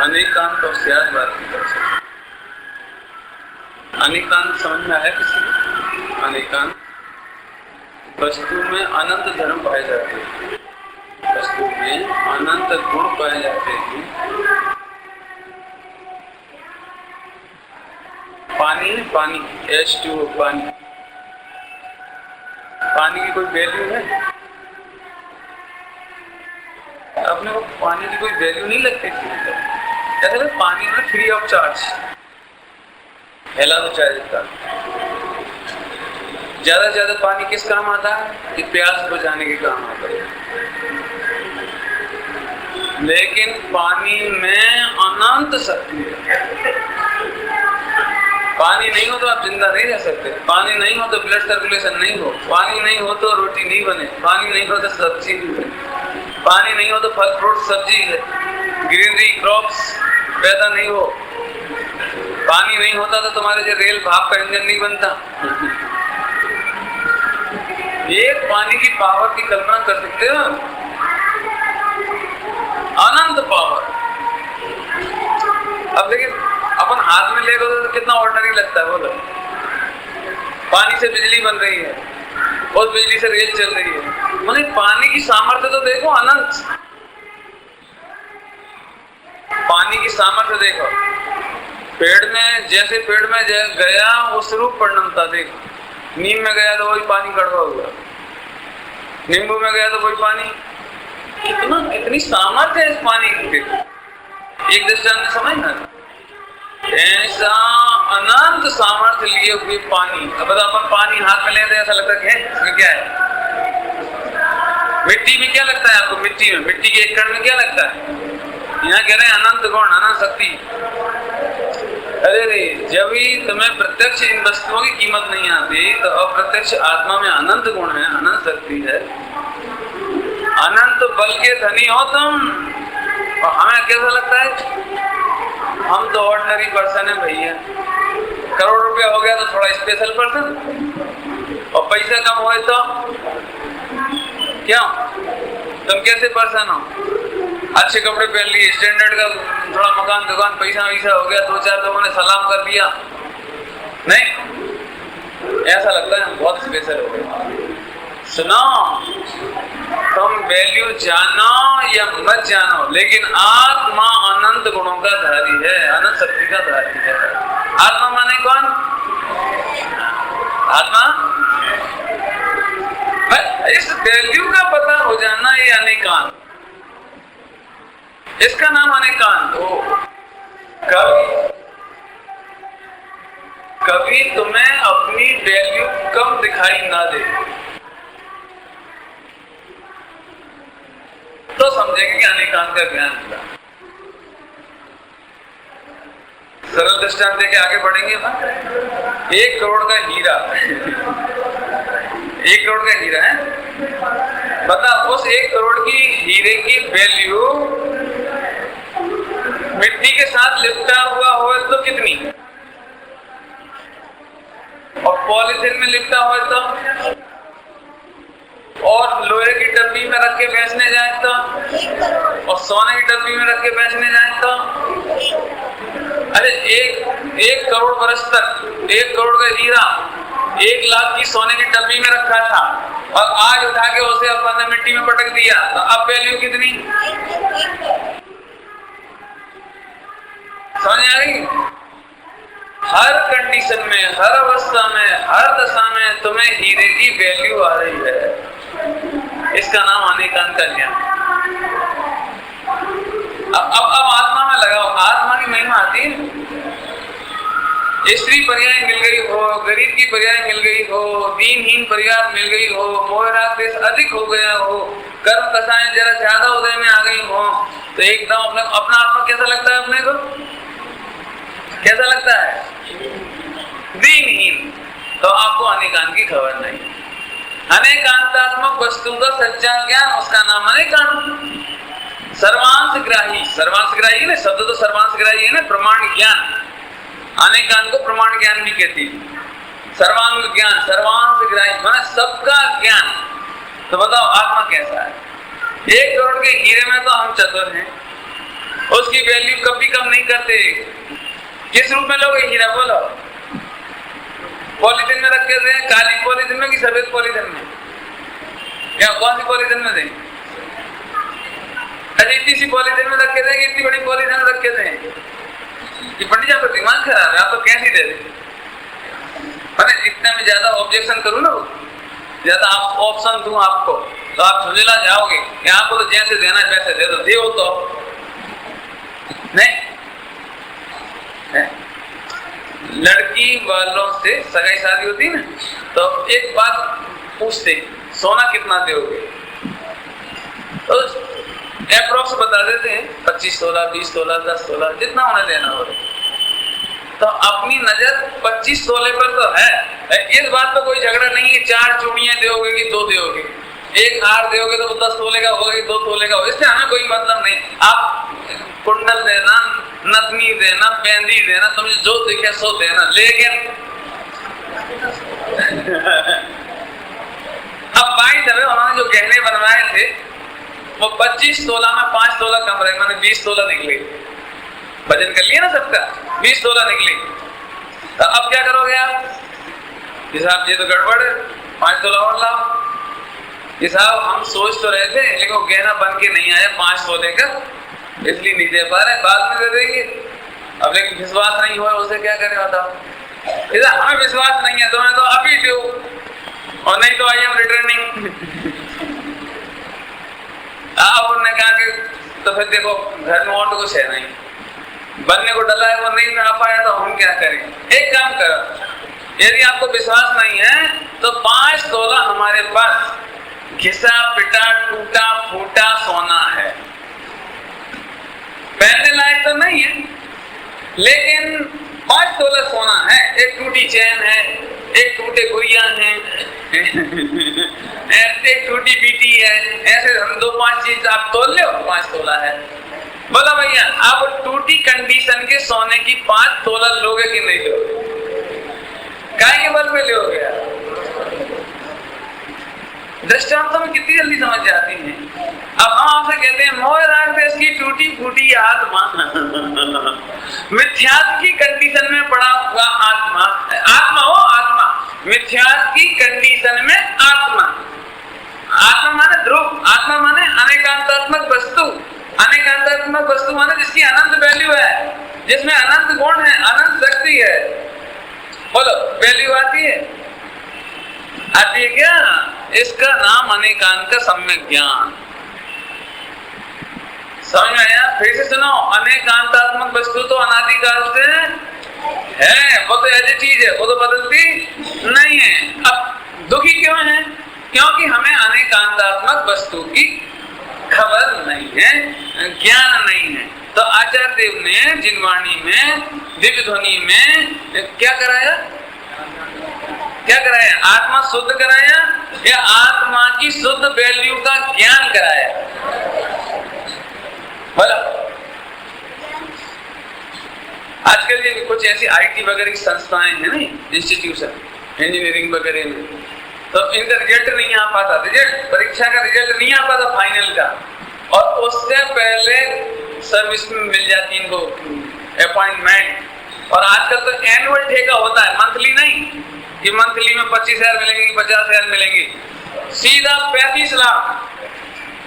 अनेकांत और सियाज बात की तरफ से। अनेकांत समझ में आया किसी को? अनेकांत वस्तु में अनंत धर्म पाए जाते हैं, वस्तु में अनंत गुण पाए जाते हैं। पानी है, पानी H2O, पानी, पानी की कोई वैल्यू है? अपने को पानी की कोई वैल्यू नहीं लगती थी। ऐसा पानी में फ्री ऑफ चार्ज फैला तो चाहे देता। ज्यादा से ज्यादा पानी किस काम आता है? कि प्यास बुझाने के काम आता है। लेकिन पानी में अनंत शक्ति है। पानी नहीं हो तो आप जिंदा नहीं रह सकते। पानी नहीं हो तो ब्लड सर्कुलेशन नहीं हो। पानी नहीं हो तो रोटी नहीं बने। पानी नहीं हो तो सब्जी नहीं बने। पानी नहीं हो तो फल फ्रूट सब्जी ग्रीनरी क्रॉप्स पैदा नहीं हो। पानी नहीं होता तो तुम्हारे जो रेल भाप का इंजन नहीं बनता। एक पानी की पावर की कल्पना कर सकते हो? अनंत पावर। अब लेकिन अपन हाथ में लेगा तो कितना ऑर्डिनरी लगता है। बोलो, पानी से बिजली बन रही है और बिजली से रेल चल रही है। मतलब पानी की सामर्थ्य तो देखो, अनंत पानी की सामर्थ्य देखो। पेड़ में जैसे पेड़ में गया उस रूप परिणमता देखो। नीम में गया तो वही पानी कड़वा हुआ, नींबू में गया तो वही पानी। कितनी सामर्थ्य है इस पानी की। एक दृष्टांत समझना, ऐसा अनंत सामर्थ्य लिए हुए पानी। अब अपन पानी हाथ में लेते ऐसा लगता है इसमें क्या है? मिट्टी में क्या लगता है आपको? मिट्टी में, मिट्टी के एक कण में क्या लगता है? यहाँ कह रहे हैं अनंत गुण, अनंत शक्ति। अरे जब भी तुम्हें प्रत्यक्ष इन वस्तुओं की कीमत नहीं आती तो अप्रत्यक्ष आत्मा में अनंत गुण है, अनंत शक्ति है, अनंत बल के धनी हो तुम। और हमें कैसा लगता है? हम तो ऑर्डिनरी पर्सन है भैया। करोड़ रुपया हो गया तो थोड़ा स्पेशल पर्सन, और पैसा कम हो तो क्या तुम कैसे पर्सन हो? अच्छे कपड़े पहन लिए, स्टैंडर्ड का थोड़ा मकान दुकान, पैसा वैसा हो गया, दो चार लोगों ने सलाम कर दिया, नहीं ऐसा लगता है हम बहुत स्पेशल हो गए। सुनो, तुम वैल्यू जानो या मत जानो, लेकिन आत्मा अनंत गुणों का धारी है, अनंत शक्ति का धारी है। आत्मा माने कौन? आत्मा। इस वैल्यू का पता हो जाना ये अनेकांत, इसका नाम अनेकांत हो। कभी तुम्हें अपनी वैल्यू कम दिखाई ना दे तो समझेंगे कि अनेकांत का ज्ञान मिला। सरल दृष्टांत देके आगे बढ़ेंगे ना। 1 करोड़ का हीरा 1 करोड़ का हीरा है, बता उस 1 करोड़ की हीरे की वैल्यू मिट्टी के साथ लिपटा हुआ हो तो कितनी, और पॉलीथिन में लिपटा हो तो, और लोहे की डब्बी में रख के बेचने जाए तो, और सोने की डब्बी में रख के बेचने जाए तो। अरे एक करोड़ वर्ष तक 1 करोड़ का हीरा 1 लाख की सोने की डब्बी में रखा था, और आज उठा के उसे अपन ने मिट्टी में पटक दिया, तो अब वैल्यू कितनी? समझ आ रही? हर कंडीशन में, हर अवस्था में, हर दशा में तुम्हें हीरे की वैल्यू आ रही है। इसका नाम अनेकांत का ज्ञान। अब आत्मा में लगाओ, आत्मा की महिमा आती है। स्त्री पर्याय मिल गई हो, गरीब की पर्याय मिल गई हो, दीनहीन परिवार मिल गई हो, मोह राग देश अधिक हो गया हो, कर्म कसाएं जरा ज्यादा उदय में आ गई हो, तो एकदम अपना आत्मा कैसा लगता है? अपने को कैसा लगता है? दीनहीन। तो आपको अनेकांत की खबर नहीं। अनेकांतात्मक वस्तु का सच्चा ज्ञान, उसका नाम अनेकांत। सर्वांशग्राही, सर्वांशग्राही ना शब्द तो सर्वांशग्राही है ना, प्रमाण ज्ञान। अनेकांत को प्रमाण ज्ञान भी कहती है। सर्वांग ज्ञान, सर्वांशग्राही माने सबका ज्ञान। तो बताओ आत्मा कैसा है? 1 करोड़ के हीरे में तो हम चतुर हैं, उसकी वैल्यू कभी कम नहीं करते। किस रूप में लोगे हीरा, बोलो? पॉलीथिन में रख के दें, काली पॉलीथिन में कि सफेद पॉलीथिन में? क्या कौन सी पॉलीथिन में दें? अच्छा, इतनी सी पॉलीथिन में रख के दें कि इतनी बड़ी पॉलीथिन में रख के दें? कि पंडित जी आपका दिमाग खराब है, आप तो कैसे दे दें? मैंने इतने में ज्यादा ऑब्जेक्शन करूँ ना, ज्यादा आप ऑप्शन दूं आपको तो आप झुंझला जाओगे। यहाँ को तो जैसे देना है वैसे दे दो, देव तो नहीं। लड़की वालों से सगाई शादी होती है ना, तो एक बात पूछते, सोना कितना दोगे? तो अप्रोक्स बता देते हैं 25 तोला, 20 तोला, 10 तोला, जितना उन्हें देना हो। तो अपनी नजर 25 तोले पर तो है। इस बात पर कोई झगड़ा नहीं है 4 चूड़ियां दोगे कि 2 दोगे, एक हार दोगे तो 10 तोले का होगा कि 2 तोले का होगा, इससे हमें कोई मतलब नहीं। आप कुंडल देना, नथनी देना, बेंदी देना, तुमने जो दिखे सो देना, लेकिन अब भाई दबे उन्होंने जो गहने बनवाए थे वो 25 तोला में 5 तोला कम रहे, मैंने 20 तोला निकले। वजन कर लिया ना सबका, 20 तोला निकली। तो अब क्या करोगे आप? साहब ये तो गड़बड़ है, 5 तोला और लाओ। ये साहब हम सोच तो रहे थे लेकिन वो गहना बन के नहीं आया 5 तोले का, इसलिए नहीं दे पा रहे, बाद में दे देंगे। अब लेकिन विश्वास नहीं हुआ, उसे क्या करें बताओ? हमें विश्वास नहीं है तो मैं तो अभी दो, और नहीं तो आई एम रिटर्निंग। उन्होंने कहा कि तो फिर देखो घर में और तो कुछ है नहीं, बनने को डला है वो नहीं आ पाया, तो हम क्या करें? एक काम करो, यदि आपको विश्वास नहीं है तो 5 तोला हमारे पास घिसा पिटा टूटा फूटा सोना है, पहनने लायक तो नहीं है लेकिन 5 तोला सोना है। एक टूटी चैन है, एक टूटे गुड़िया है, एक टूटी बीटी है, ऐसे हम 2-5 चीज आप तोल लो, 5 तोला है। बोला भैया आप टूटी कंडीशन के सोने की 5 तोला लोगे कि नहीं लोगे? काय के बल पे लोगे? दृष्टांतों में कितनी जल्दी समझ जाती है। अब हम आपसे कहते हैं मोह राग देश की टूटी फूटी आत्मा, मिथ्यात्व की कंडीशन में पड़ा हुआ आत्मा, आत्मा हो आत्मा, मिथ्यात्व की कंडीशन में आत्मा। आत्मा माने ध्रुव, आत्मा माने अनेकांतात्मक वस्तु, अनेकांतात्मक वस्तु माने जिसकी अनंत वैल्यू है, जिसमें अनंत गुण है, अनंत शक्ति है। बोलो वैल्यू आती है? आती है क्या? इसका नाम अनेकांत का सम्यक ज्ञान। समझ में आया? फिर से सुनो, अनेकांतात्मक वस्तु तो अनादिकाल से है, वो तो ऐसी चीज है, वो तो बदलती नहीं है। अब दुखी क्यों है? क्योंकि हमें अनेकांतात्मक वस्तु की खबर नहीं है, ज्ञान नहीं है। तो आचार्य देव ने जिनवाणी में, दिव्य ध्वनि में क्या कराया? क्या कराया? आत्मा शुद्ध कराया या आत्मा की शुद्ध वैल्यू का ज्ञान कराया? बोला। आजकल ये कुछ ऐसी आईटी वगैरह की संस्थाएं हैं ना, इंस्टीट्यूशन, इंजीनियरिंग वगैरह में, तो इनका रिजल्ट नहीं आ पाता, रिजल्ट परीक्षा का रिजल्ट नहीं आ पाता फाइनल का, और उससे पहले सर्विस में मिल जाती इनको अपॉइंटमेंट। और आजकल तो एनुअल ठेका होता है, मंथली नहीं कि मंथली में 25,000 मिलेंगे, 50,000 मिलेंगे, सीधा 35 लाख,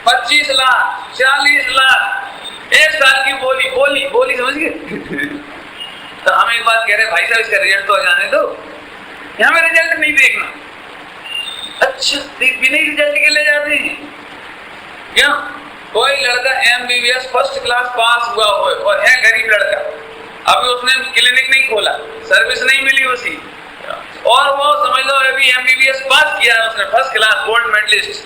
25 लाख, 40 लाख, 1 साल की बोली बोली बोली, समझ गए? तो हम एक बात कह रहे भाई साहब इसका रिजल्ट तो आ जाने दो, यहाँ में रिजल्ट नहीं देखना। अच्छा बिना रिजल्ट के ले जाते हैं क्या? कोई लड़का MBBS फर्स्ट क्लास पास हुआ हो और है गरीब लड़का, अभी उसने क्लिनिक नहीं खोला, सर्विस नहीं मिली उसी, और वो समझ लो अभी MBBS पास किया है उसने, फर्स्ट क्लास गोल्ड मेडलिस्ट।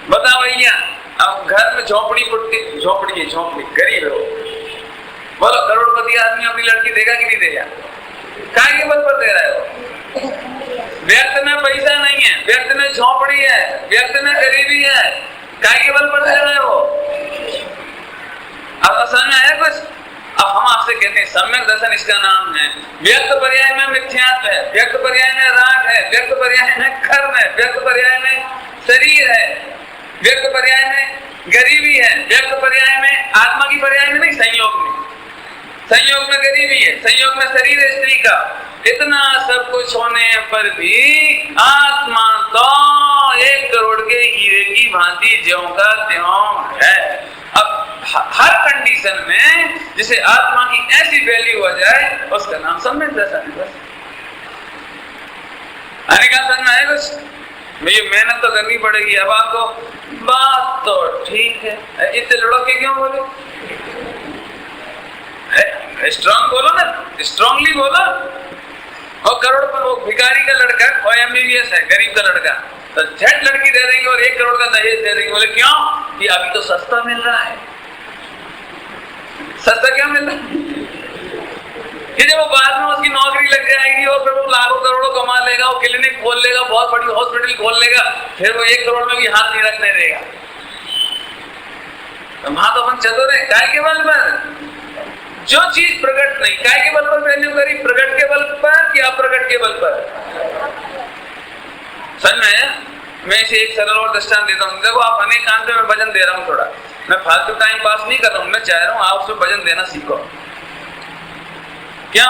बताओ भैया, अब घर में झोपड़ी गरीब है, बोलो करोड़पति आदमी अपनी लड़की देगा कि नहीं देगा? काय के बल पर दे रहा है वो? व्यक्ति में पैसा नहीं है, व्यक्ति में झोपड़ी है, व्यक्ति में गरीबी है, काय के बल पर दे रहा है वो? अब समझ में आया कुछ? अब हम आपसे कहते हैं सम्यक दर्शन इसका नाम है। व्यक्त पर्याय में मिथ्यात्व है, व्यक्त पर्याय में राग है, व्यक्त पर्याय में कर्म है, व्यक्त पर्याय में शरीर है, व्यक्त पर्याय में गरीबी है व्यक्त पर्याय में, आत्मा की पर्याय में नहीं, संयोग में। संयोग में गरीबी है, संयोग में शरीर है स्त्री का। इतना सब कुछ होने पर भी आत्मा तो 1 करोड़ के हीरे की भांति ज्यों का त्यों है। अब हर कंडीशन में जिसे आत्मा की ऐसी वैल्यू हो जाए उसका नाम सम्यक दर्शन है। बस आने का समझ में आए कुछ? भैया मेहनत तो करनी पड़ेगी। अब आपको बात तो ठीक है, इतने लड़ो के क्यों बोले? स्ट्रांग बोलो ना, स्ट्रांगली बोलो। और करोड़ पर वो भिखारी का लड़का और MBBS है, गरीब का लड़का, तो झट लड़की दे देंगे और 1 करोड़ का दहेज दे देंगे। बोले क्यों? कि अभी तो सस्ता मिल रहा है। सस्ता क्या मिल रहा है? कि जब वो बाद में उसकी नौकरी लग जाएगी और फिर वो लाखों करोड़ों कमा लेगा, वो क्लिनिक खोल लेगा, बहुत बड़ी हॉस्पिटल खोल लेगा, फिर वो 1 करोड़ में भी हाथ नहीं रखने देगा। तो वहां तो अपन चतुर है। काय के बल पर जो चीज प्रकट नहीं, काय के बल पर वैल्यू करी? प्रकट के बल पर या अप्रकट के बल पर? समझ में आया? मैं इसे एक सरल और दृष्टांत देता हूँ। देखो आप अनेक काम पे मैं वजन दे रहा हूँ, थोड़ा मैं फालतू टाइम पास नहीं कर रहा हूँ, मैं चाह रहा हूँ आप उसमें वजन देना सीखो। क्या?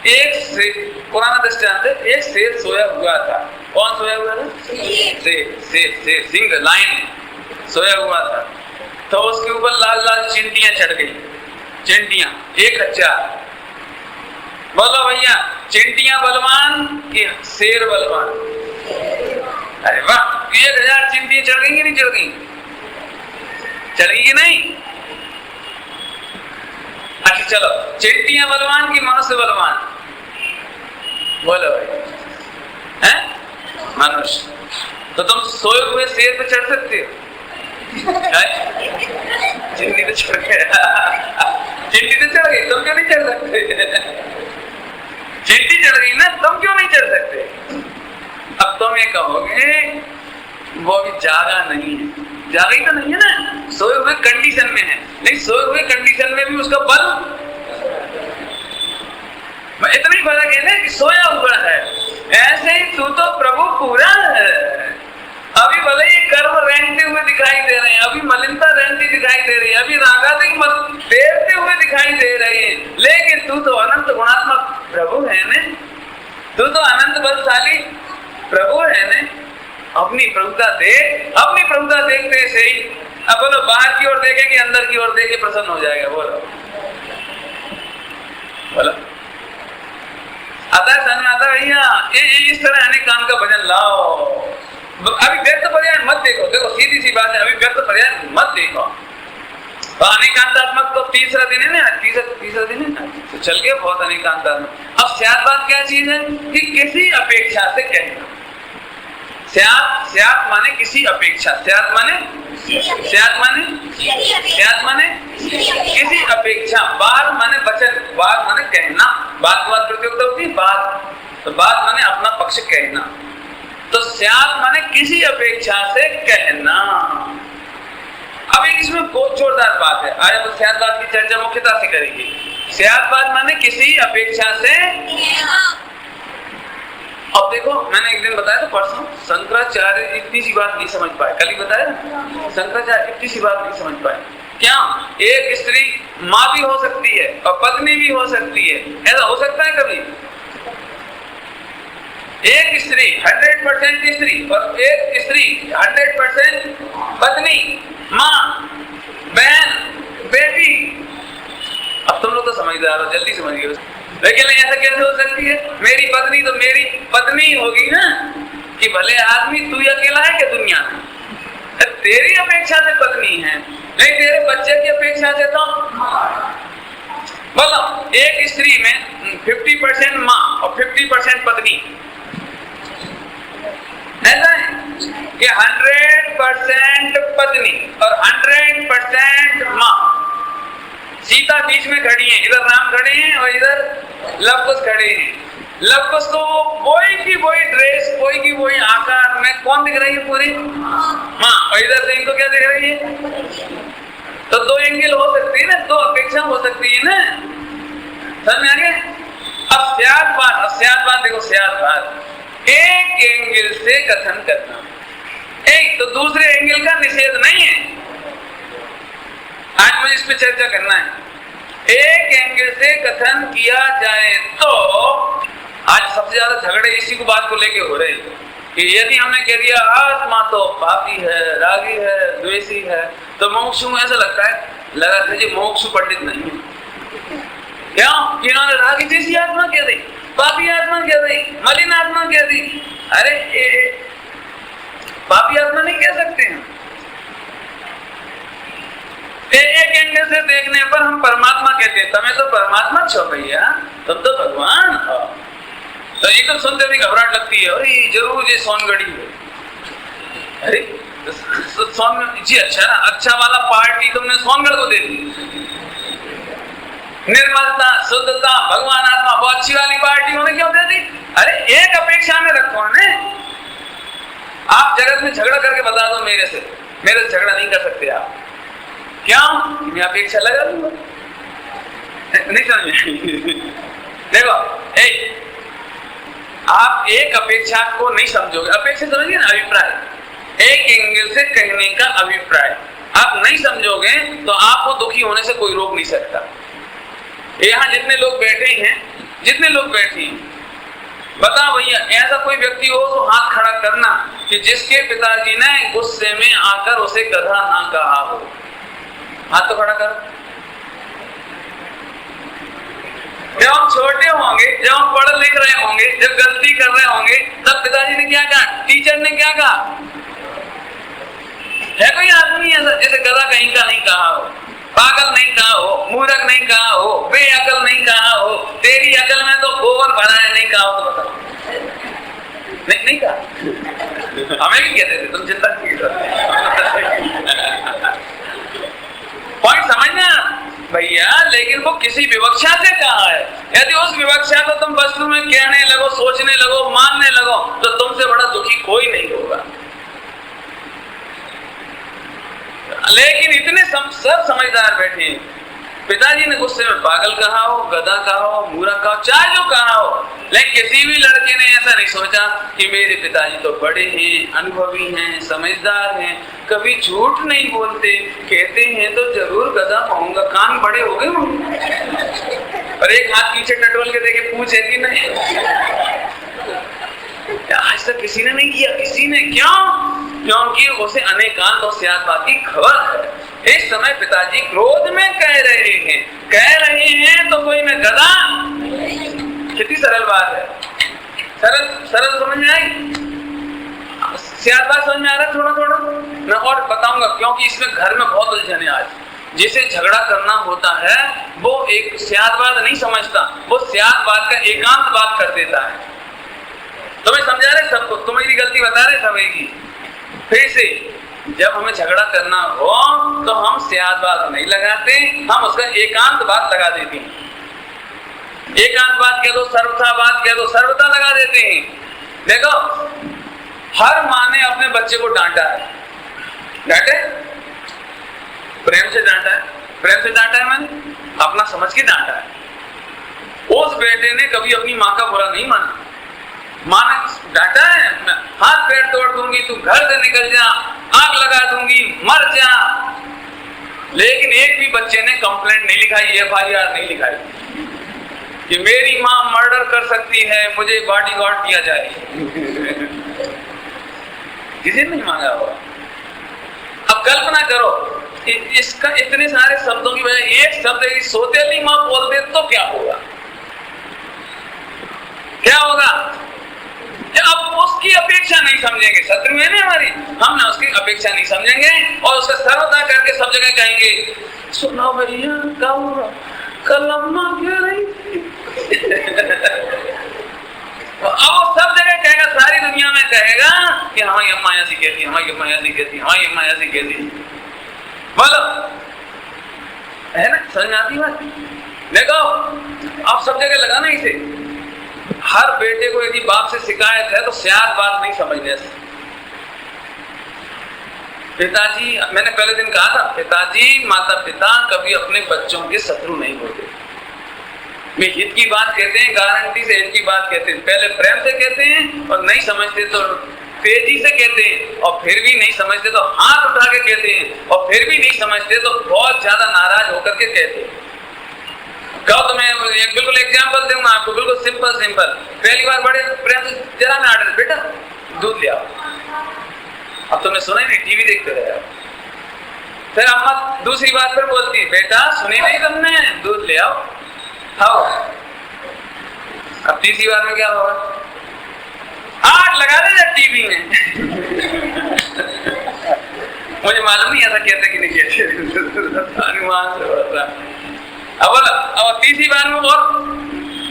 एक शेर, पुराना दृष्टांत है, एक शेर सोया हुआ था। कौन सोया हुआ था? शेर, सिंह, लायन सोया हुआ था। तो उसके ऊपर लाल लाल चिंटियां चढ़ गई। चिंटियां 1000। बोलो भैया, चिंटियां बलवान कि शेर बलवान? अरे वाह, 1000 चिंटियां चढ़ गई कि नहीं चढ़ गई? चढ़ गई कि नहीं? अच्छा चलो, चिंटियां बलवान की मनुष्य बलवान? बोलो भाई, हैं? मनुष्य। तो तुम सोए हुए शेर पे चढ़ सकते हो? चिंटी तो चढ़ गया, चिंटी तो चढ़ गई, तुम क्यों नहीं चढ़ सकते? चिंटी चढ़ गई ना, तुम क्यों नहीं चढ़ सकते? अब तुम ये कहोगे वो अभी जागा नहीं है। जागा ही तो नहीं है ना, सोए हुए कंडीशन में है। नहीं, सोए हुए कंडीशन में भी उसका बल इतना ही फर्क है ना कि सोया हुआ है। ऐसे ही तू तो प्रभु पूरा है। अभी भले ये कर्म रेंगते हुए दिखाई दे रहे हैं, अभी मलिनता रेंगती दिखाई दे रही है, अभी रागादिक देरते हुए दिखाई दे रहे हैं, लेकिन तू तो अनंत गुणात्मक प्रभु है ने, तू तो अनंत बलशाली प्रभु है ने। अपनी प्रभुता देख, अपनी प्रभुता देखते से ही अब बोलो बाहर की ओर देखे कि अंदर की ओर देखे प्रसन्न हो जाएगा? बोलो बोलो, आता है समझ में आता भैया? इस तरह अनेक काम का भजन लाओ। अभी व्यक्त पर्याय मत देखो, देखो सीधी सी बात है, अभी व्यक्त पर्याय मत देखो। अनेकांतात्मक तो तीसरा दिन है ना, तीसरा दिन है ना, तो चल गया बहुत अनेकांतात्मक। अब स्यात् बात क्या चीज है कि किसी अपेक्षा से कहना। स्यात् माने किसी अपेक्षा, स्यात् माने किसी अपेक्षा, बात माने वचन, बात माने कहना, बात बात प्रतियोगिता होती है, बात तो बात माने अपना पक्ष कहना। तो स्यात् माने किसी अपेक्षा से कहना। अब इसमें बहुत जोरदार बात है, आज हम स्यात् बात की चर्चा मुख्यता से करेंगे। स्यात् बात माने किसी अपेक्षा से। अब देखो, मैंने एक दिन बताया था परसों, शंकराचार्य इतनी सी बात नहीं समझ पाए, कल ही बताया ना, शंकराचार्य इतनी सी बात नहीं समझ पाए। क्या एक स्त्री माँ भी हो सकती है और पत्नी भी हो सकती है? ऐसा हो सकता है कभी? एक स्त्री 100% स्त्री और एक स्त्री 100% पत्नी, माँ, बहन, बेटी। अब तुम लोग तो समझदार हो, जल्दी समझ गए। लेकिन ऐसा कैसे हो सकती है? मेरी पत्नी तो मेरी पत्नी होगी ना, कि भले आदमी तू अकेला है क्या दुनिया में? तेरी अपेक्षा से पत्नी है, नहीं तेरे बच्चे की अपेक्षा से तो बोलो, एक स्त्री में 50% माँ और 50% पत्नी। ऐसा है कि 100% पत्नी और 100% माँ। सीता बीच में खड़ी है, इधर राम खड़े हैं और इधर लव कुश खड़े हैं। लव कुश को वही की वही ड्रेस, वही की वही आकार में कौन दिख रही है? पूरी माँ। और इधर से इनको क्या दिख रही है? तो 2 एंगल हो सकती है ना, 2 अपेक्षा हो सकती है ना। समझ में आ गया? अब स्यात् बात देखो, स्यात् बात एक एंगल से कथन करना, एक तो दूसरे एंगल का निषेध नहीं है। आज मुझे इस पे चर्चा करना है। एक एंगल से कथन किया जाए तो आज सबसे ज्यादा झगड़े इसी को बात को लेके हो रहे हैं कि यदि हमने कह दिया आत्मा तो पापी है, रागी है, द्वेषी है, तो मोक्षु में ऐसा लगता है जी मोक्षु पंडित नहीं है। क्यों? इन्होंने रागी जैसी आत्मा कह दी, पापी आत्मा कह दी, मलिन आत्मा कह दी। अरे पापी आत्मा नहीं कह सकते हैं। एक एंगल से देखने पर हम परमात्मा कहते हैं, तुम्हें तो परमात्मा छो भैया, तुम तो भगवान हो। तो ये तो सुनते भी घबराहट लगती है, अरे जरूर ये सोनगढ़ी है। अरे सोन जी अच्छा वाला पार्टी तुमने सोनगढ़ को दे दी। निर्मलता, शुद्धता, भगवान आत्मा बहुत अच्छी वाली पार्टी उन्हें क्यों दे दी? अरे एक अपेक्षा में रखो ने। आप जगत में झगड़ा करके बता दो मेरे से झगड़ा नहीं कर सकते आप। क्यों? मैं अपेक्षा लगा लूंगा। नहीं समझे? देखो आप एक अपेक्षा को नहीं समझोगे। अपेक्षा समझिए ना, अभिप्राय। एक एंगल से कहने का अभिप्राय आप नहीं समझोगे तो आपको दुखी होने से कोई रोक नहीं सकता। यहाँ जितने लोग बैठे हैं बताओ भैया, ऐसा कोई व्यक्ति हो तो हाथ खड़ा करना कि जिसके पिताजी ने गुस्से में आकर उसे गधा ना कहा हो। हाथ तो खड़ा करो। जब हम छोटे होंगे, जब हम पढ़ लिख रहे होंगे, जब गलती कर रहे होंगे, तब पिताजी ने क्या कहा, टीचर ने क्या कहा? है कोई आदमी ऐसा जैसे गधा कहीं का नहीं कहा हो, पागल नहीं कहा हो, मूर्ख नहीं कहा हो, बेअकल नहीं कहा हो, तेरी अकल में तो गोबर भरा है नहीं कहा हो? तो बताओ। नहीं कहा। हमें भी कहते थे, तुम चिंता नहीं पॉइंट समझना भैया। लेकिन वो किसी विवक्षा से कहा है। यदि उस विवक्षा को तुम वस्तु में कहने लगो, सोचने लगो, मानने लगो, तो तुमसे बड़ा दुखी कोई नहीं होगा। लेकिन इतने सब समझदार बैठे हैं। पिताजी ने गुस्से में पागल कहा हो, गधा कहा हो, मूर्ख कहा हो, चाहे जो कहा हो, लेकिन किसी भी लड़के ने ऐसा नहीं सोचा कि मेरे पिताजी तो बड़े हैं, अनुभवी हैं, समझदार हैं, कभी झूठ नहीं बोलते, कहते हैं तो जरूर गधा कहूंगा। कान बड़े हो गए और एक हाथ पीछे टटोल के देखे पूछे कि नहीं। आज तक किसी ने नहीं किया, किसी ने। क्योंकि उसे अनेकांत और स्याद बात की खबर है। इस समय पिताजी क्रोध में कह रहे हैं तो कोई मैं गधा। कितनी सरल बात है, सरल समझ में आई? स्याद बात समझ में आ रहा है? थोड़ा मैं और बताऊंगा, क्योंकि इसमें घर में बहुत उलझन है। आज जिसे झगड़ा करना होता है वो एक स्याद बात नहीं समझता, वो स्याद बात का एकांत बात कर देता है। तुम्हें समझा रहे सबको, तुम्हारी गलती बता रहे सबकी। फिर से जब हमें झगड़ा करना हो तो हम स्याद बात नहीं लगाते, हम उसका एकांत बात लगा देते हैं। एकांत बात कह दो, सर्वथा बात कह दो, सर्वथा लगा देते हैं। देखो, हर माँ ने अपने बच्चे को डांटा है। डांटे? प्रेम से डांटा है। प्रेम से डांटा है मैंने, अपना समझ के डांटा है। उस बेटे ने कभी अपनी माँ का बुरा नहीं माना। माँ ने डांटा है, हाथ पैर तोड़ दूंगी, तू घर से निकल जा, आग लगा दूंगी, मर जा। लेकिन एक भी बच्चे ने कंप्लेंट नहीं लिखाई, FIR नहीं लिखाई कि मेरी माँ मर्डर कर सकती है, मुझे बॉडीगार्ड दिया जाए। किसी ने नहीं मांगा हुआ। अब कल्पना करो, इसका इतने सारे शब्दों की बजाय एक शब्द सोतेली माँ बोल दे तो क्या होगा? क्या होगा? अब उसकी अपेक्षा नहीं समझेंगे। शत्रु है ना हमारी, हम ना उसकी अपेक्षा नहीं समझेंगे और उसका सर्वथा करके सब जगह कहेंगे, सुनो भैया कल अम्मा कह रही थी। अब वो सब जगह कहेगा, सारी दुनिया में कहेगा कि हमारी अम्मा ऐसी कहती, हमारी अम्मा ऐसी कहती, हमारी अम्मा ऐसी कहती। बोलो, है ना? समझ में आती बात? देखो, आप सब जगह लगाना इसे। हर बेटे को यदि बाप से शिकायत है तो स्याद बात नहीं समझने से। पिताजी, मैंने पहले दिन कहा था, पिताजी माता पिता कभी अपने बच्चों के शत्रु नहीं होते। वे हित की बात कहते हैं, गारंटी से हित की बात कहते हैं। पहले प्रेम से कहते हैं और नहीं समझते तो तेजी से कहते हैं और फिर भी नहीं समझते तो हाथ उठा के कहते हैं और फिर भी नहीं समझते तो बहुत ज्यादा नाराज होकर के कहते हैं। कहो तो मैं एक बिल्कुल एग्जांपल दूंगा आपको, बिल्कुल सिंपल। पहली बार बड़े प्रेम से जरा में आर्डर, बेटा दूध ले आओ। अब तुमने सुना ही नहीं, टीवी देखते रहे। फिर अम्मा दूसरी बार फिर बोलती है, बेटा सुनी नहीं तुमने, दूध ले आओ, खाओ। अब तीसरी बार में क्या होगा? आग लगा दे टीवी में। मुझे मालूम नहीं ऐसा कहते कि नहीं कहते, अनुमान से होता। अब बोला, अब तीसरी बार में बहुत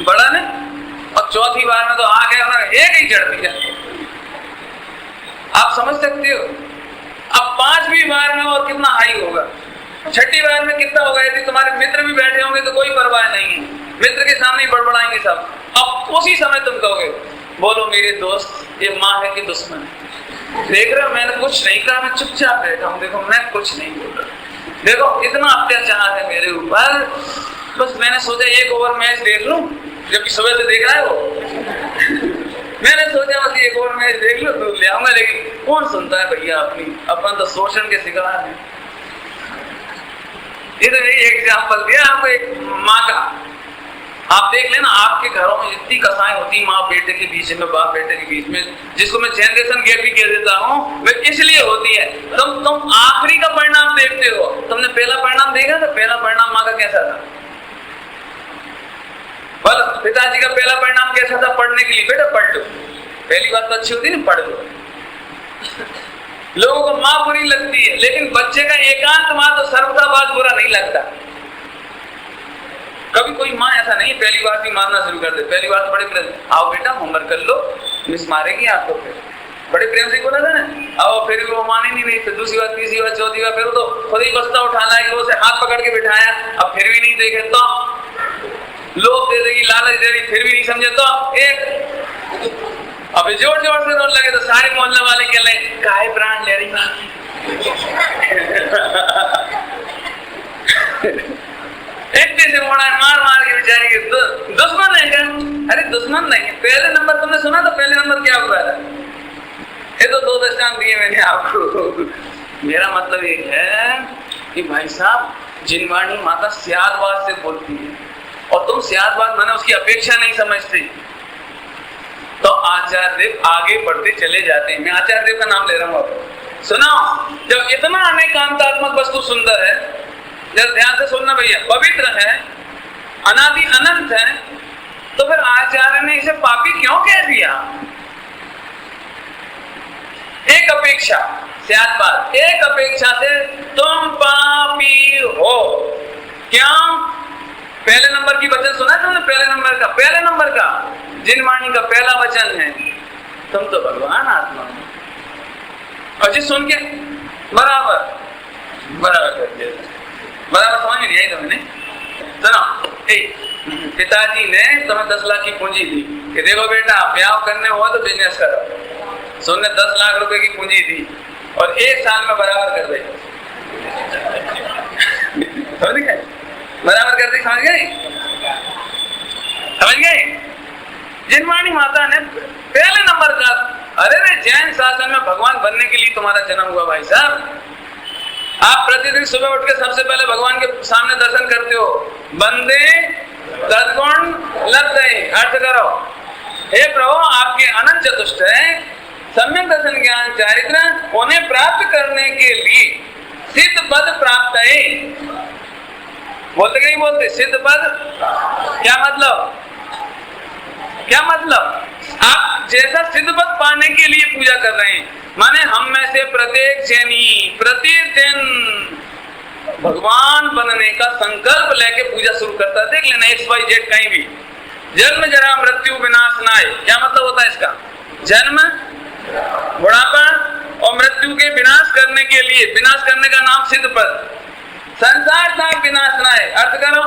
बड़ा ने, और चौथी बार में तो आग है एक ही जड़ दिया। आप समझ सकते हो? अब पांचवी बार में और कितना हाई होगा, छठी बार में कितना होगा? यदि तुम्हारे मित्र भी बैठे होंगे तो कोई परवाह नहीं है, मित्र के सामने ही बड़बड़ाएंगे सब। अब उसी समय तुम कहोगे, बोलो मेरे दोस्त ये माँ है कि दुश्मन है? देख रहे हो मैंने कुछ नहीं कहा, मैं चुपचाप बैठा हूँ। देखो मैं कुछ नहीं बोल रहा, देखो इतना अत्याचार है मेरे ऊपर, बस मैंने सोचा एक ओवर मैच देख लूं, जबकि सुबह से देख रहा है वो। मैंने सोचा बस एक ओवर मैच देख लो तो ले आऊंगा, लेकिन कौन सुनता है भैया अपनी, अपन तो शोषण के शिकार है। ये तो यही एग्जाम्पल दिया आपको एक माँ का। आप देख लेना आपके घरों में जितनी कसाएं होती माँ बेटे के बीच में, बाप बेटे के बीच में, जिसको मैं जनरेशन गैप भी कह देता हूँ, वे इसलिए होती है। तुम आखिरी का परिणाम देखते हो, तुमने पहला परिणाम देखा था? पहला परिणाम माँ का कैसा था? बोलो पिताजी का पहला परिणाम कैसा था? पढ़ने के लिए, बेटा पढ़ लो। पहली बात तो अच्छी होती है ना, पढ़ लो। लोगों को माँ बुरी लगती है, लेकिन बच्चे का एकांत माँ तो सर्वथा बात बुरा नहीं लगता। कभी कोई माँ ऐसा नहीं पहली बार भी मारना शुरू कर दे। पहली बार तो बड़े प्रेम, आओ बेटा होमवर्क कर लो, मिस मारेगी आपको। फिर बड़े प्रेम से बोला था ना, आओ, फिर वो माने नहीं रही। फिर दूसरी बार, तीसरी बार, चौथी बार, फिर तो खुद ही बस्ता उठाना है, उसे हाथ पकड़ के बिठाया, अब फिर भी नहीं देखे तो लोग दे देगी, लालच दे रही, फिर भी नहीं समझे तो एक अब जोर जोर से रोने लगे तो सारे मोहल्ले वाले कह ले काहे प्राण ले रही बात। एक से मार के बेचारी के दुश्मन है क्या? अरे दुश्मन नहीं, पहले नंबर तुमने सुना तो पहले नंबर क्या हुआ था? ये तो 2 दृष्टांत दिए मैंने आपको। मेरा मतलब ये है कि भाई साहब जिनवाणी माता स्यादवाद से बोलती है और तुम स्यादवाद माने उसकी अपेक्षा नहीं समझते, तो आचार्य देव आगे बढ़ते चले जाते हैं। मैं आचार्य देव का नाम ले रहा हूँ, सुना। जब इतना अनेकांतात्मक वस्तु सुंदर है, जब ध्यान से सुनना भैया, पवित्र है, अनादि अनंत है, तो फिर आचार्य ने इसे पापी क्यों कह दिया? एक अपेक्षा, स्यादवाद, एक अपेक्षा से तुम पापी हो। क्या? पहले नंबर की वचन सुना तुमने? पहले नंबर का जिनवाणी का पहला वचन है, तुम तो भगवान आत्मा हो। और जिस सुन के बराबर कर दिया, बराबर समझ में नहीं आई तुमने? सुनो, पिताजी ने तुम्हें 10 लाख की पूंजी दी कि देखो बेटा ब्याह करने हो तो बिजनेस करो। सुनने 10 लाख रुपए की पूंजी दी और 1 साल में बराबर कर दे। समझ गए? बराबर कर दी, समझ गए? जिनवाणी माता ने पहले नंबर का, अरे रे जैन शासन में भगवान बनने के लिए तुम्हारा जन्म हुआ भाई साहब। आप प्रतिदिन सुबह उठ के सबसे पहले भगवान के सामने दर्शन करते हो। बंदे तद्गुण लब्धे, अर्थ करो, हे प्रभु आपके अनंत चतुष्ट है, सम्यक दर्शन ज्ञान चारित्र उन्हें प्राप्त करने के लिए सिद्ध पद प्राप्त है। बोलते नहीं बोलते? सिद्ध पद क्या मतलब? आप जैसा सिद्ध पद पाने के लिए पूजा कर रहे हैं, माने हम में से प्रत्येक जैनी प्रतिदिन भगवान बनने का संकल्प लेके पूजा शुरू करता है। देख लेना XYZ कहीं भी, जन्म जरा मृत्यु विनाश नाय, क्या मतलब होता है इसका? जन्म, बुढ़ापा और मृत्यु के विनाश करने के लिए, विनाश करने का नाम सिद्ध पद। संसार था विनाश नाय, अर्थ करो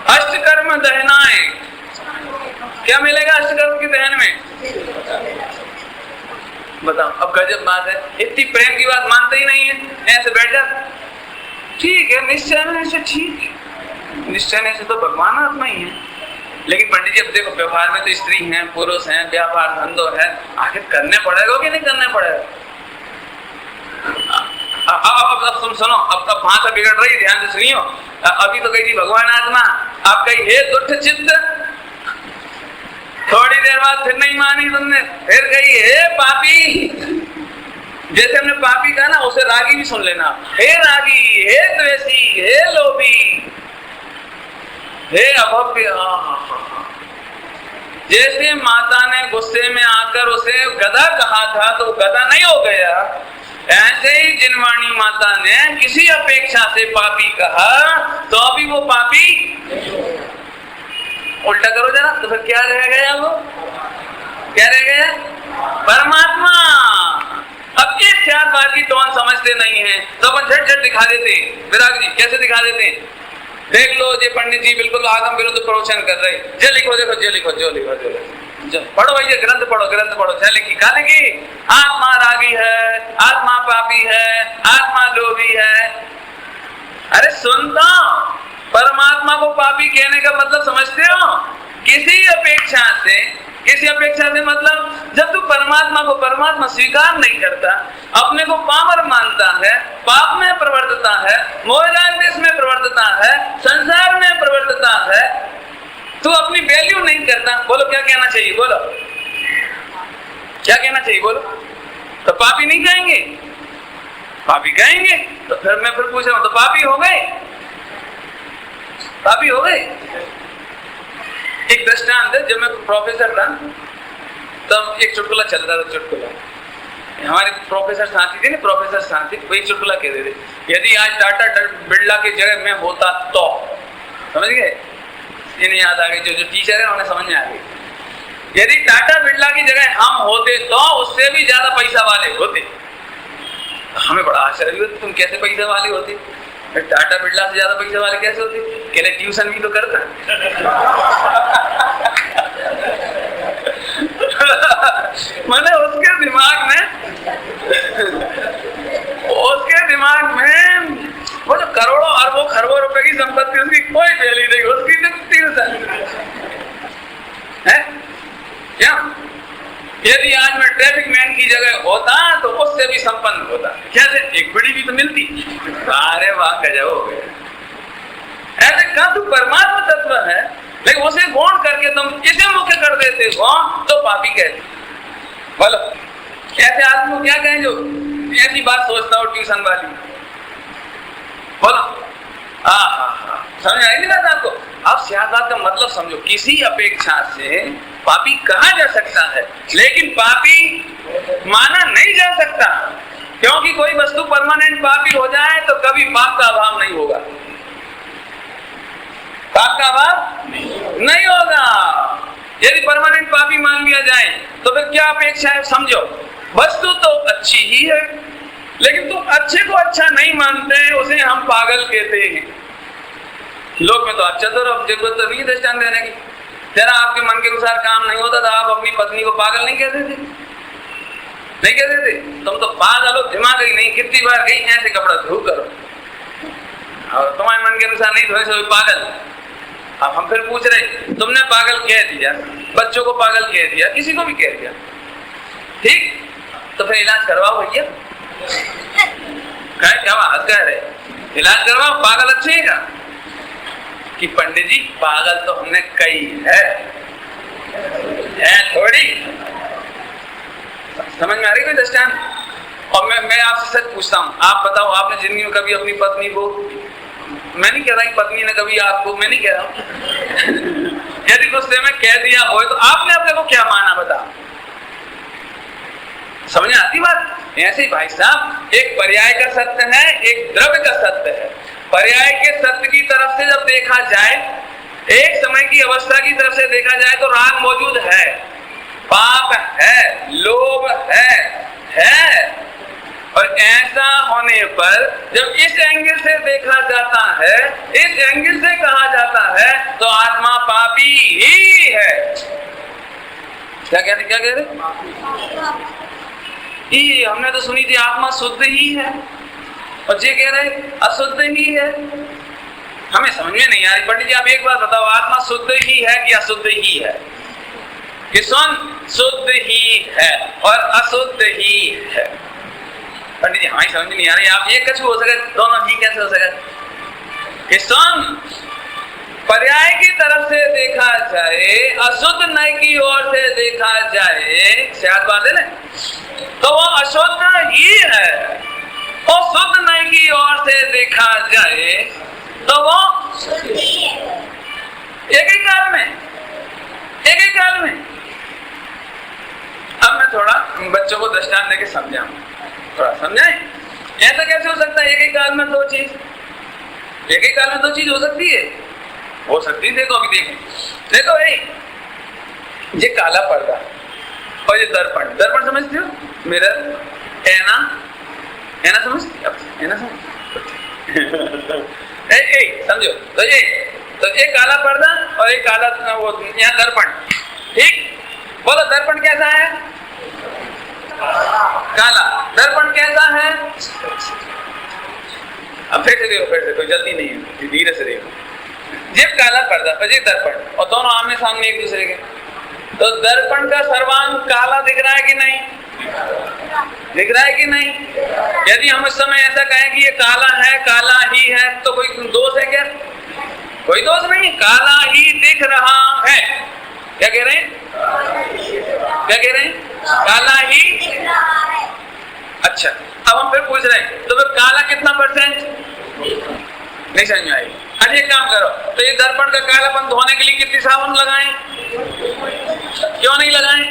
अष्टकर्म दहनाए। क्या मिलेगा अष्टकर्म की दहन में? बताओ, अब गजब बात है, इतनी प्रेम की बात मानते ही नहीं है, ऐसे बैठ जा। ठीक है, निश्चय में से ठीक है, निश्चय में से तो भगवान आत्मा ही है, लेकिन पंडित जी अब देखो व्यवहार में तो स्त्री हैं, पुरुष हैं, व्यापार धंधो है, आखिर करने पड़ेगा कि नहीं करने पड़ेगा? अब तुम सुनो, अब भाषा बिगड़ रही, ध्यान से सुनियो। अभी तो कही थी भगवान आत्मा, आप कही हे दुष्ट चित्त, थोड़ी देर बाद फिर नहीं मानी तुमने, फिर कही हे पापी। जैसे हमने पापी कहा ना, उसे रागी भी सुन लेना, हे रागी, हे द्वेषी, हे लोभी, हे अभव्य। जैसे माता ने गुस्से में आकर उसे गधा कहा था तो गधा नहीं हो गया, ऐसे ही जिनवाणी माता ने किसी अपेक्षा से पापी कहा तो अभी वो पापी। उल्टा करो जरा, तो फिर क्या रह गया? वो क्या रह गया? परमात्मा। अब ये चार बात की टोन समझते नहीं है तो अपन झट झट दिखा देते। विराग जी कैसे दिखा देते? देख लो ये पंडित जी बिल्कुल आगम विरुद्ध प्रवचन कर रहे, जो लिखो देखो, जो लिखो, जो लिखो, जो लिखो, पढ़ो भैया, ग्रंथ पढ़ो, ग्रंथ पढ़ो। क्या लिखी? क्या लिखी? आत्मा रागी है, आत्मा पापी है, आत्मा लोभी है। अरे सुनता, परमात्मा को पापी कहने का मतलब समझते हो? किसी अपेक्षा से, किसी अपेक्षा से मतलब जब तू परमात्मा को परमात्मा स्वीकार नहीं करता, अपने को पामर मानता है, पाप में प्रवर्तता है, मोहराज देश में प्रवर्तता है, संसार में प्रवर्तता है, तू अपनी वैल्यू नहीं करता। बोलो क्या कहना चाहिए? बोलो क्या कहना चाहिए? बोलो। तो पापी नहीं कहेंगे? पापी कहेंगे। तो फिर मैं फिर पूछ रहा हूं, तो पापी हो गए? पापी हो गए? एक दृष्टांत है, जब मैं प्रोफेसर था तब एक चुटकुला चलता था। चुटकुला हमारे प्रोफेसर साथी थे ना, प्रोफेसर साथी, वही चुटकुला कहते थे, यदि आज टाटा बिरला की जगह मैं होता तो। समझ गए? इन्हें याद आ गई, जो टीचर है उन्हें समझ में आ गई। यदि टाटा बिरला की जगह हम होते तो उससे भी ज्यादा पैसा वाले होते। हमें बड़ा आश्चर्य हुआ, तुम कैसे पैसा वाले होते? टाटा बिरला से ज्यादा पैसा वाले कैसे होते? कह रहे ट्यूशन भी तो करता। मैंने उसके दिमाग में वो जो करोड़ों अरबों खरबों रुपए की संपत्ति, उसकी कोई वैल्यू नहीं, उसकी ट्यूशन है क्या? यदि आज मैं ट्रैफिक मैन की जगह होता तो उससे भी संपन्न होता। कैसे? एक बड़ी भी तो मिलती। अरे वाह, गजब हो गया। ऐसे कहा तू परमात्मा तत्व है, लेकिन उसे गौण करके तुम इसे मुख्य कर देते हो तो पापी कहते। बोलो ऐसे आदमी को क्या कहें जो ऐसी बात सोचता हो ट्यूशन वाली? बोलो। समझ आई नहीं बात आपको? आप सियासत का मतलब समझो। किसी अपेक्षा से पापी कहा जा सकता है, लेकिन पापी माना नहीं जा सकता, क्योंकि कोई वस्तु परमानेंट पापी हो जाए तो कभी पाप का अभाव नहीं होगा। पाप का अभाव नहीं होगा। यदि परमानेंट पापी मान लिया जाए तो फिर क्या अपेक्षा है? समझो, वस्तु तो अच्छी ही है, लेकिन तुम अच्छे को अच्छा नहीं मानते, उसे हम पागल कहते हैं। लोग में तो अच्छा तो जरूरत तो नहीं दृष्टांत देने की। जरा आपके मन के अनुसार काम नहीं होता था, आप अपनी पत्नी को पागल नहीं कहते थे? नहीं कहते थे? तुम तो पागल हो, दिमाग ही नहीं। कितनी बार गई ऐसे कपड़ा धो करो, और तुम्हारे मन के अनुसार नहीं धोए से पागल। अब हम फिर पूछ रहे, तुमने पागल कह दिया, बच्चों को पागल कह दिया, किसी को भी कह दिया, ठीक, तो फिर इलाज करवाओ भैया। क्या बात कह रहे? इलाज करवाओ, पागल अच्छे है क्या? कि पंडित जी पागल तो हमने कई है थोड़ी। समझ में आ रही कोई दृष्टांत? और मैं आपसे सच पूछता हूँ, आप बताओ, आपने जिंदगी में कभी अपनी पत्नी को, मैं नहीं कह रहा कि पत्नी ने कभी आपको, मैं नहीं कह रहा हूँ यदि गुस्से में कह दिया हो तो आपने अपने को क्या माना? बताओ, समझ में आती बात? ऐसे ही भाई साहब, एक पर्याय का सत्य है, एक द्रव्य का सत्य है। पर्याय के सत्य की तरफ से जब देखा जाए, एक समय की अवस्था की तरफ से देखा जाए तो राग मौजूद है, पाप है, लोभ है। और ऐसा होने पर जब इस एंगल से देखा जाता है, इस एंगल से कहा जाता है, तो आत्मा पापी ही है। क्या कह रहे? हमने तो सुनी थी आत्मा शुद्ध ही है, और ये कह रहे अशुद्ध ही है। हमें समझ में नहीं आ रही। पंडित जी आप एक बात बताओ, आत्मा शुद्ध ही है कि अशुद्ध ही है? कि शुद्ध ही है और अशुद्ध ही है? पंडित जी हमारी समझ में नहीं आ रही। आप ये कैसे हो सके, दोनों ही कैसे हो सके? कि पर्याय की तरफ से देखा जाए, अशुद्ध नय की ओर से देखा जाए, शायद बात है ना, तो वो अशुद्ध ही है। और शुद्ध नय की ओर से देखा जाए तो वो एक ही काल में, एक ही काल में। अब मैं थोड़ा बच्चों को दृष्टांत देके समझाऊं, थोड़ा समझाएं। ऐसा कैसे हो सकता है एक ही काल में दो चीज? एक ही काल में दो चीज हो सकती है? हो सकती है। देखो अभी देखो ये काला पर्दा और ये दर्पण, दर्पण समझते हो? मिरर, ऐना, ऐना समझते हो? ऐना समझो। तो ये काला पर्दा और ये काला वो यहाँ दर्पण, ठीक? बोलो दर्पण कैसा है? काला। दर्पण कैसा है? अब फिर से देखो, फिर से, कोई जल्दी नहीं है, धीरे से देखो। जब काला पर्दा और ये दर्पण और दोनों आमने सामने एक दूसरे के, तो दर्पण का सर्वांग काला दिख रहा है कि नहीं? दिख रहा है कि नहीं? यदि हम इस समय ऐसा कहें कि ये काला है, काला ही है, तो कोई दोष है क्या? कोई दोष नहीं, काला ही दिख रहा है। क्या कह रहे हैं? क्या कह रहे हैं? काला ही। अच्छा, अब हम फिर पूछ रहे हैं, तो फिर काला कितना %? नहीं समझ में आई। अच्छा एक काम करो, तो ये दर्पण का कालापन धोने के लिए कितनी साबुन लगाएं? क्यों नहीं लगाएं?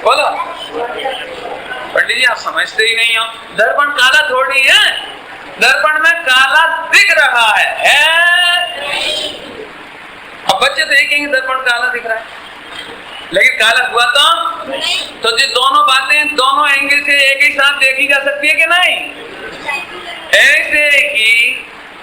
बोलो पंडित जी आप समझते ही नहीं हो। दर्पण काला थोड़ी है, दर्पण में काला दिख रहा है। अब बच्चे देखेंगे दर्पण काला दिख रहा है, लेकिन काला हुआ तो ये दोनों बातें दोनों एंगल से एक ही साथ देखी जा सकती है कि नहीं? ऐसे ही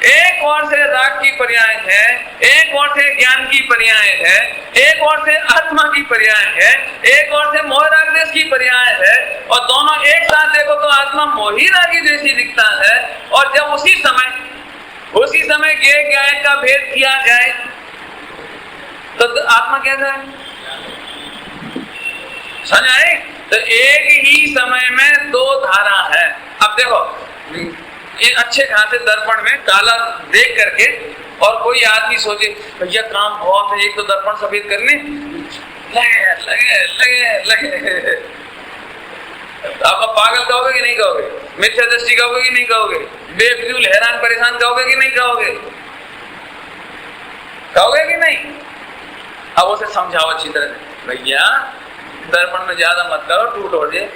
एक ओर से राग की पर्याय है, एक ओर से ज्ञान की पर्याय है, एक ओर से आत्मा की पर्याय है, एक ओर से मोह राग देश की पर्याय है, और दोनों एक साथ देखो तो आत्मा मोही रागी जैसी दिखता है। और जब उसी समय ज्ञ ज्ञाय का भेद किया जाए तो आत्मा कैसा है? समझ आए? तो एक ही समय में दो धारा है। अब देखो ये अच्छे खासे दर्पण में काला देख करके, और कोई आदमी सोचे भैया काम बहुत है, एक तो दर्पण सफेद करने लगे लगे लगे लगे, आप पागल कहोगे कि नहीं कहोगे? मिथ्या दृष्टि कहोगे कि नहीं कहोगे? बेफिजूल हैरान परेशान कहोगे कि नहीं कहोगे? कहोगे कि नहीं? अब उसे समझाओ अच्छी तरह से, भैया दर्पण में ज्यादा मत करो, टूट हो जाए।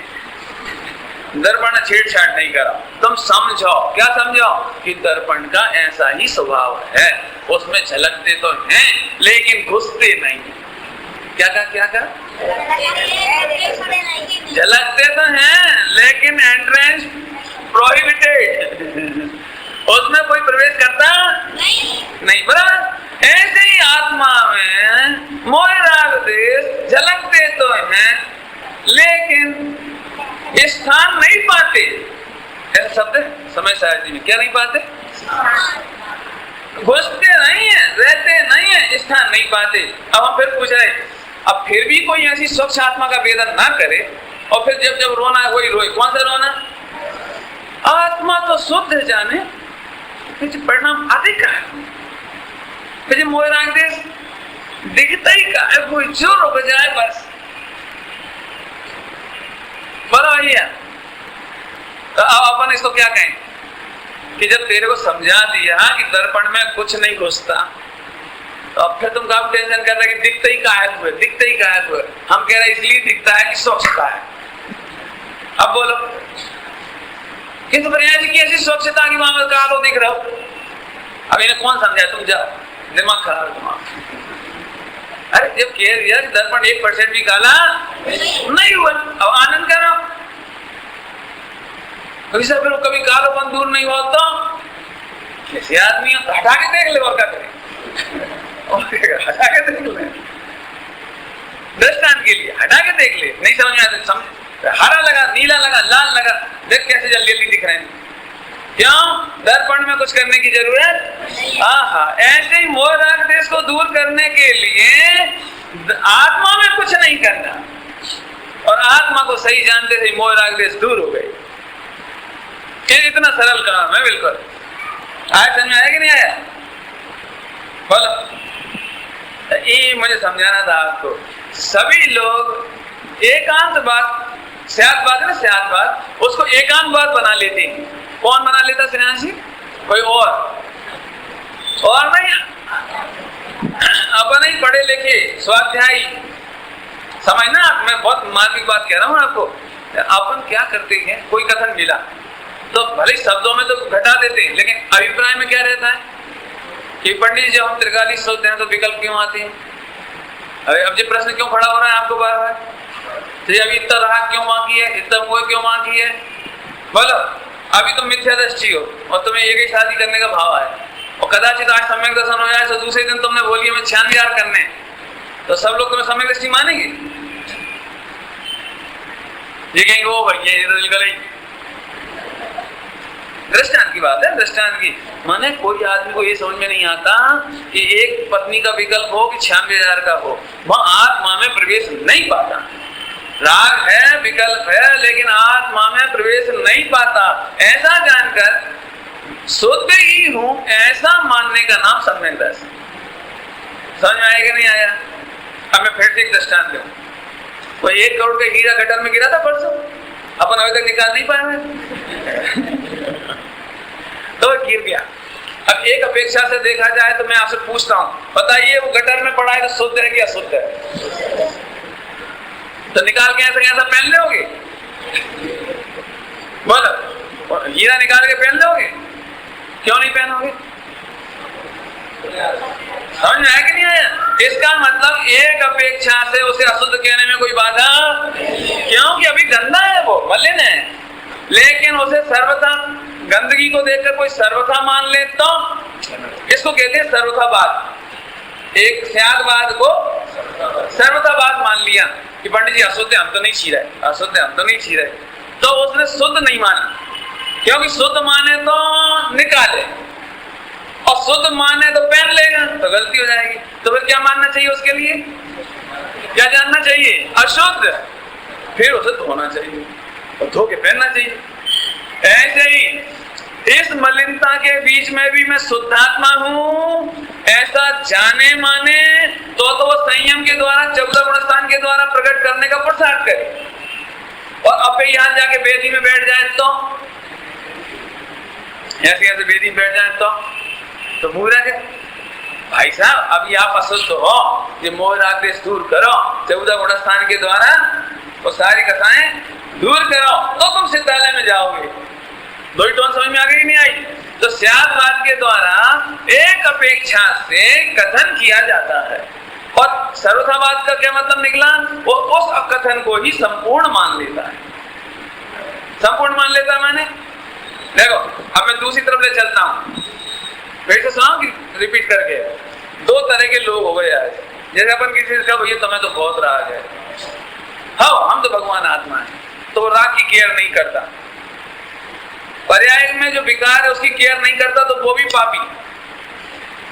दर्पण छेड़छाड़ नहीं करा, तुम समझो। क्या समझो? कि दर्पण का ऐसा ही स्वभाव है, उसमें झलकते तो हैं लेकिन घुसते नहीं। क्या कहा? झलकते तो हैं लेकिन एंट्रेंस प्रोहिबिटेड, उसमें कोई प्रवेश करता नहीं। बराबर ऐसे ही आत्मा में मोह राग देश झलकते तो हैं लेकिन स्थान नहीं पाते। ऐसा शब्द है समय सारणी में, क्या नहीं पाते? घुसते नहीं है, रहते नहीं है, स्थान नहीं पाते। अब हम फिर पूछ रहे, अब फिर भी कोई ऐसी स्वच्छ आत्मा का वेदन ना करे, और फिर जब जब रोना है वही रोए। कौन सा रोना? आत्मा तो शुद्ध जाने, फिर परिणाम आदि का है, फिर मोह राग देश दिखता ही का है, कोई जो रुक जाए बस। बोलो भैया, तो अब अपन इसको क्या कहें कि जब तेरे को समझा दिया कि दर्पण में कुछ नहीं घुसता, तो अब फिर तुम काम टेंशन कर रहे कि दिखते ही कायद हुए, दिखते ही कायद हुए। हम कह रहे इसलिए दिखता है कि स्वच्छता है। अब बोलो किस पर्याय की ऐसी स्वच्छता की वहां कहा तो दिख रहा हो? अब इन्हें कौन समझाए? तुम जाओ, दिमाग खराब दिमाग। अरे जब कह दिया कि दर्पण 1% भी काला नहीं हुआ, अब आनंद करो। फिर कभी कालोपन दूर नहीं हुआ तो कैसे आदमी हटा के देख ले, और क्या करें? हटा के देख ले, दृष्टांत के लिए हटा के देख ले। नहीं समझ में आया? समझ, हरा लगा, नीला लगा, लाल लगा, देख कैसे जल्दी जल्दी दिख रहे हैं। क्यों? दर्पण में कुछ करने की जरूरत। आहा, ऐसे ही मोह राग देश को दूर करने के लिए आत्मा में कुछ नहीं करना, और आत्मा को सही जानते से मोह राग देश दूर हो गए। ये इतना सरल काम है, बिल्कुल। आज समझ में आया कि नहीं आया? बोलो। ये मुझे समझाना था आपको। सभी लोग एकांतवाद, स्यादवाद है ना, स्यादवाद, उसको एकांतवाद बना लेते हैं। कौन बना लेता सन्यासी? कोई और नहीं, अपन ही पढ़े लिखे स्वाध्यायी। समझना, मैं बहुत मार्मिक बात कह रहा हूँ आपको। अपन क्या करते हैं, कोई कथन मिला तो भले शब्दों में तो घटा देते हैं, लेकिन अभिप्राय में क्या रहता है कि पंडित जी जब हम त्रिकाली सोचते हैं तो विकल्प क्यों आते हैं? अरे अब ये प्रश्न क्यों खड़ा हो रहा है आपको बार बार? तो अभी इतना राग क्यों बाकी है, इतना मोह क्यों बाकी है? बोलो। अभी तुम मिथ्या दृष्टि हो और तुम्हें एक ही शादी करने का भाव है, और कदाचित आज सम्यक दर्शन हो जाए तो दूसरे दिन तुमने बोलिए मैं 96 करने, तो सब लोग तुम्हें सम्यक दृष्टि मानेंगे? ये कहेंगे वो भैया ये तो बिल्कुल ही दृष्टांत की बात है, दृष्टांत की। माने कोई आदमी को ये समझ में नहीं आता कि एक पत्नी का विकल्प हो कि 96,000 का हो, वह आत्मा में प्रवेश नहीं पाता। राग है, विकल्प है, लेकिन आत्मा में प्रवेश नहीं पाता। ऐसा जानकर शुद्ध ही हूं ऐसा मानने का नाम सम्यक दर्शन। समझ में आया कि नहीं आया? अब मैं फिर से एक दृष्टांत दूं। वो 1 करोड़ का हीरा गटर में गिरा था परसों, अपन अभी तक निकाल नहीं पाए तो गिर गया। अब एक अपेक्षा से देखा जाए तो मैं आपसे पूछता हूं, बताइए वो गटर में पड़ा है तो शुद्ध है कि अशुद्ध है? तो निकाल के ऐसा कैसा पहन लोगे? बोलो, हीरा निकाल के पहन लोगे? क्यों नहीं पहनोगे? समझ में आया कि नहीं आया? इसका मतलब एक अपेक्षा से उसे अशुद्ध कहने में कोई बाधा, क्योंकि अभी गंदा है, वो मलिन है, लेकिन उसे सर्वथा गंदगी को देखकर कोई सर्वथा मान ले तो इसको कहते हैं सर्वथावाद। एक स्यादवाद को सर्वथावाद मान लिया कि पंडित जी अशुद्ध हम तो नहीं छी रहे, अशुद्ध हम तो नहीं छी रहे, तो उसने शुद्ध नहीं माना, क्योंकि शुद्ध माने तो निकाले और शुद्ध माने तो पहन लेगा, तो गलती हो जाएगी। तो फिर क्या मानना चाहिए उसके लिए? क्या जानना चाहिए? अशुद्ध। फिर उसे धोना चाहिए और धो के पहनना चाहिए। ऐसे ही इस मलिनता के बीच में भी मैं शुद्धात्मा हूं ऐसा जाने माने तो वो संयम के द्वारा 14 गुणस्थान के द्वारा प्रकट करने का प्रसाद करे, और अब यहां जाके वेदी में बैठ जाए तो ऐसे वेदी में बैठ जाए तो बुरा है। भाई साहब अभी आप अशुद्ध हो, ये मोह राग देश दूर करो 14 गुणस्थान के द्वारा, वो सारी कथाएं दूर करो तो तुम सिद्धालय में जाओगे। दो ही टोन समझ में आ गई नहीं आई? तो स्यादवाद के द्वारा एक अपेक्षा से कथन किया जाता है, और सर्वथावाद का क्या मतलब निकला? वो उस कथन को ही संपूर्ण मान लेता है। संपूर्ण मान लेता है माने देखो, अब मैं दूसरी तरफ ले चलता हूं, फिर से सुनाऊं कि रिपीट करके। 2 तरह के लोग हो गए आज। जैसे अपन किसी से कहा भैया तुम्हें तो बहुत राग है, हाँ हम तो भगवान आत्मा है, तो राग की केयर नहीं करता। पर्याय में जो विकार है उसकी केयर नहीं करता तो वो भी पापी।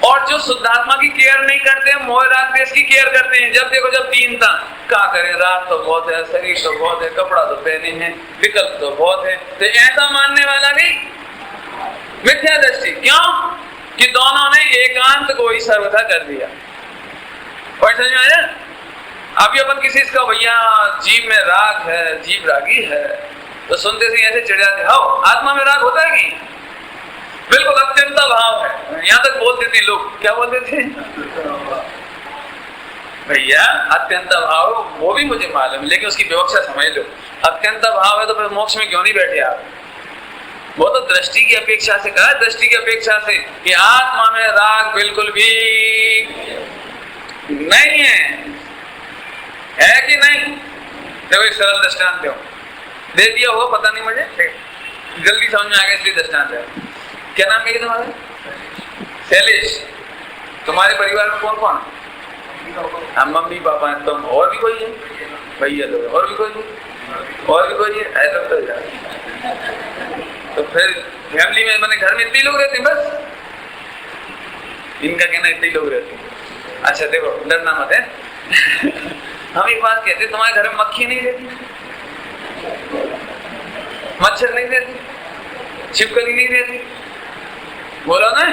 और जो शुद्धात्मा की केयर नहीं करते, मोह राग देश की केयर करते हैं। जब देखो जब तीनता क्या करें, रात तो बहुत है, शरीर तो बहुत है, कपड़ा तो पहने हैं, विकल्प तो बहुत है, तो ऐसा मानने वाला भी मिथ्या दृष्टि। क्यों कि दोनों ने एकांत को ही सर्वथा कर दिया। समझ में आया? अभी अपन किसी का भैया जीव में राग है, जीव रागी है, तो सुनते से ऐसे चिढ़ जाते, हाँ आत्मा में राग होता है कि बिल्कुल अत्यंत भाव है। यहां तक बोलते थे लोग, क्या बोलते थे भैया अत्यंत भाव, वो भी मुझे मालूम, लेकिन उसकी विवक्षा समझ लो। अत्यंत भाव है तो फिर मोक्ष में क्यों नहीं बैठे आप? वो तो दृष्टि की अपेक्षा से कहा, दृष्टि की अपेक्षा से कि आत्मा में राग बिल्कुल भी नहीं है कि नहीं? देखो एक सरल दृष्टांत दे दिया हो, पता नहीं मुझे, जल्दी समझ में आ गया इसलिए दृष्टांत है। क्या नाम है तुम्हारा? शैलेश। तुम्हारे परिवार में कौन कौन? हम मम्मी पापा हैं, तुम और भी कोई है? भैया लोग और भी कोई है? और भी कोई है? ऐसा तो तो फिर फैमिली में मैंने घर में इतने लोग रहते हैं बस, इनका कहना इतने लोग रहते हैं। अच्छा देखो डरना मत है हम एक बात कहते, तुम्हारे घर में मक्खी नहीं रहती, मच्छर नहीं रहती, छिपकली नहीं रहती, बोलो ना?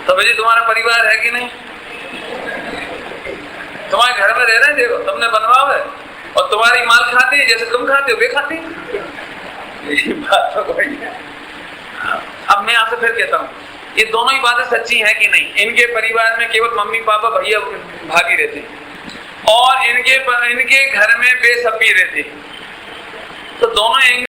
तो भाई तुम्हारा परिवार है कि नहीं? तुम्हारे घर में रह रहे हैं, देखो तुमने बनवाओ है और तुम्हारी माल खाती है जैसे तुम खाते हो वे खाती है। बात तो कोई है। अब मैं आपसे फिर कहता हूँ, ये दोनों ही बातें सच्ची हैं कि नहीं? इनके परिवार में केवल मम्मी पापा भैया भाभी रहते और इनके घर में बेसब्बी रहती, तो दोनों एंगल